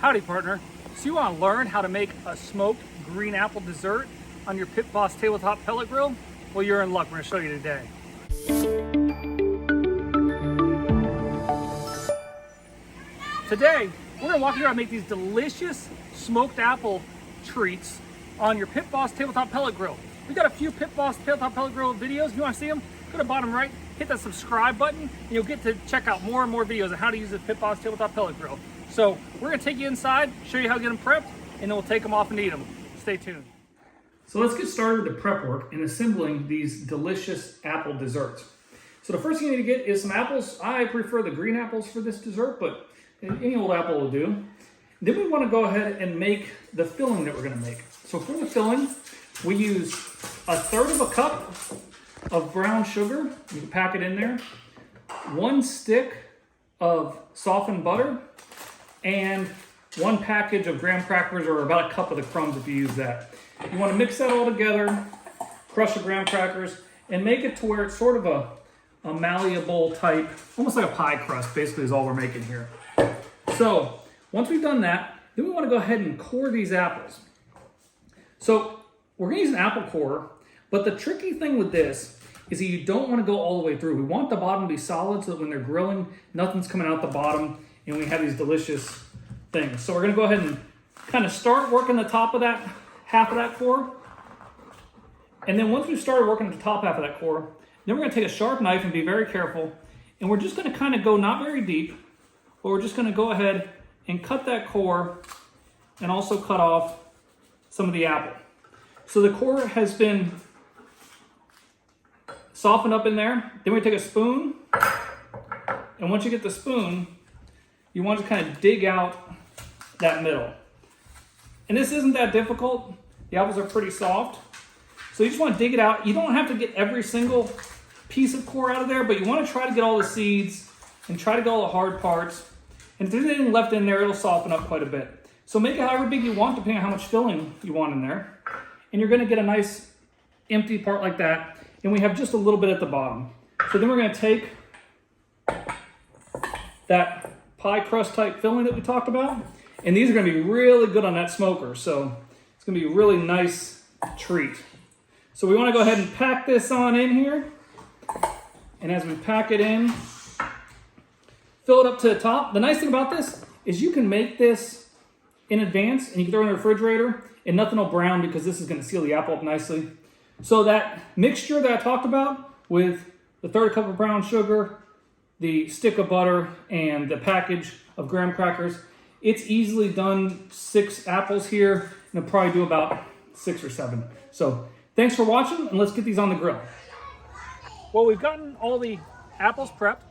Howdy, partner. So you want to learn how to make a smoked green apple dessert on your Pit Boss tabletop pellet grill? Well, you're in luck. We're going to show you today. Today, we're going to walk you through how to make these delicious smoked apple treats on your Pit Boss tabletop pellet grill. We've got a few Pit Boss tabletop pellet grill videos. If you want to see them, go to the bottom right, hit that subscribe button, and you'll get to check out more and more videos on how to use the Pit Boss tabletop pellet grill. So we're gonna take you inside, show you how to get them prepped, and then we'll take them off and eat them. Stay tuned. So let's get started with the prep work in assembling these delicious apple desserts. So the first thing you need to get is some apples. I prefer the green apples for this dessert, but any old apple will do. Then we wanna go ahead and make the filling that we're gonna make. So for the filling, we use 1/3 cup of brown sugar. You can pack it in there. 1 stick of softened butter, and 1 package of graham crackers, or about 1 cup of the crumbs if you use that. You want to mix that all together, crush the graham crackers, and make it to where it's sort of a malleable type, almost like a pie crust, basically is all we're making here. So once we've done that, then we want to go ahead and core these apples. So we're going to use an apple corer, but the tricky thing with this is that you don't want to go all the way through. We want the bottom to be solid so that when they're grilling, nothing's coming out the bottom, and we have these delicious things. So we're gonna go ahead and kind of start working the top of that, half of that core. And then once we've started working the top half of that core, then we're gonna take a sharp knife and be very careful. And we're just gonna kind of go not very deep, but we're just gonna go ahead and cut that core and also cut off some of the apple. So the core has been softened up in there. Then we take a spoon, and once you get the spoon, you want to kind of dig out that middle. And this isn't that difficult. The apples are pretty soft. So you just want to dig it out. You don't have to get every single piece of core out of there, but you want to try to get all the seeds and try to get all the hard parts. And if there's anything left in there, it'll soften up quite a bit. So make it however big you want, depending on how much filling you want in there. And you're going to get a nice empty part like that. And we have just a little bit at the bottom. So then we're going to take that pie crust type filling that we talked about, and these are going to be really good on that smoker, so it's going to be a really nice treat. So we want to go ahead and pack this on in here, and as we pack it in, fill it up to the top. The nice thing about this is you can make this in advance, and you can throw it in the refrigerator, and nothing will brown because this is going to seal the apple up nicely. So that mixture that I talked about with the 1/3 cup of brown sugar, the stick of butter, and the package of graham crackers, it's easily done 6 apples here, and it'll probably do about 6 or 7. So thanks for watching, and let's get these on the grill. Well, we've gotten all the apples prepped,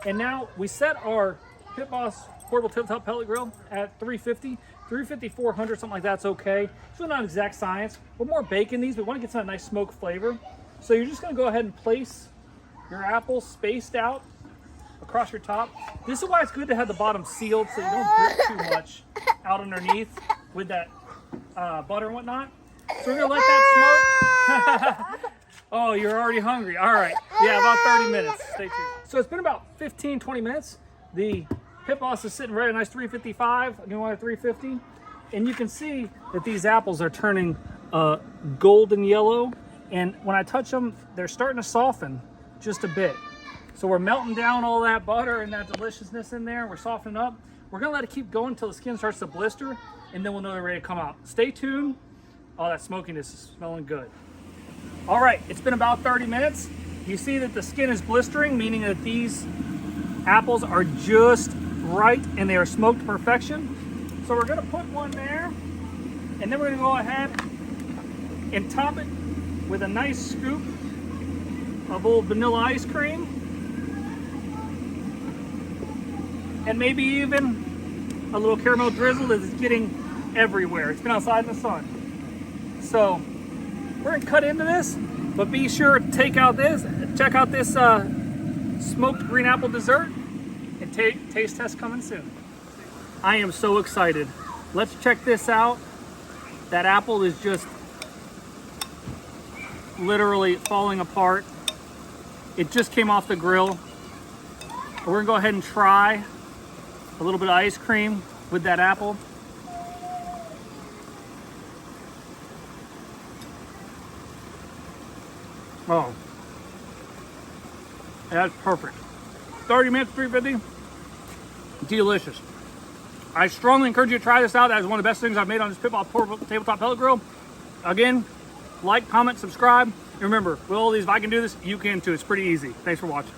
and now we set our Pit Boss portable tabletop pellet grill at 350, 350, 400, something like that's okay. It's really not exact science. We're more baking these. We want to get some nice smoke flavor. So you're just going to go ahead and place your apples spaced out across your top. This is why it's good to have the bottom sealed so you don't drip too much out underneath with that butter and whatnot. So we're gonna let that smoke. Oh, you're already hungry. All right, yeah, about 30 minutes. Stay tuned. So it's been about 15, 20 minutes. The Pit Boss is sitting right at a nice 355, a new one at 350. And you can see that these apples are turning golden yellow. And when I touch them, they're starting to soften just a bit. So we're melting down all that butter and that deliciousness in there. We're softening up. We're gonna let it keep going until the skin starts to blister, and then we'll know they're ready to come out. Stay tuned. Oh, that smokiness is smelling good. All right, it's been about 30 minutes. You see that the skin is blistering, meaning that these apples are just right and they are smoked to perfection. So we're gonna put one there, and then we're gonna go ahead and top it with a nice scoop of old vanilla ice cream. And maybe even a little caramel drizzle that is getting everywhere. It's been outside in the sun. So we're gonna cut into this, but be sure to check out this smoked green apple dessert, and taste test coming soon. I am so excited. Let's check this out. That apple is just literally falling apart. It just came off the grill. We're gonna go ahead and try a little bit of ice cream with that apple. Oh, that's perfect. 30 minutes, 350. Delicious. I strongly encourage you to try this out. That is one of the best things I've made on this Pitfall portable tabletop pellet grill. Again, like, comment, subscribe. And remember, with all these, if I can do this, you can too. It's pretty easy. Thanks for watching.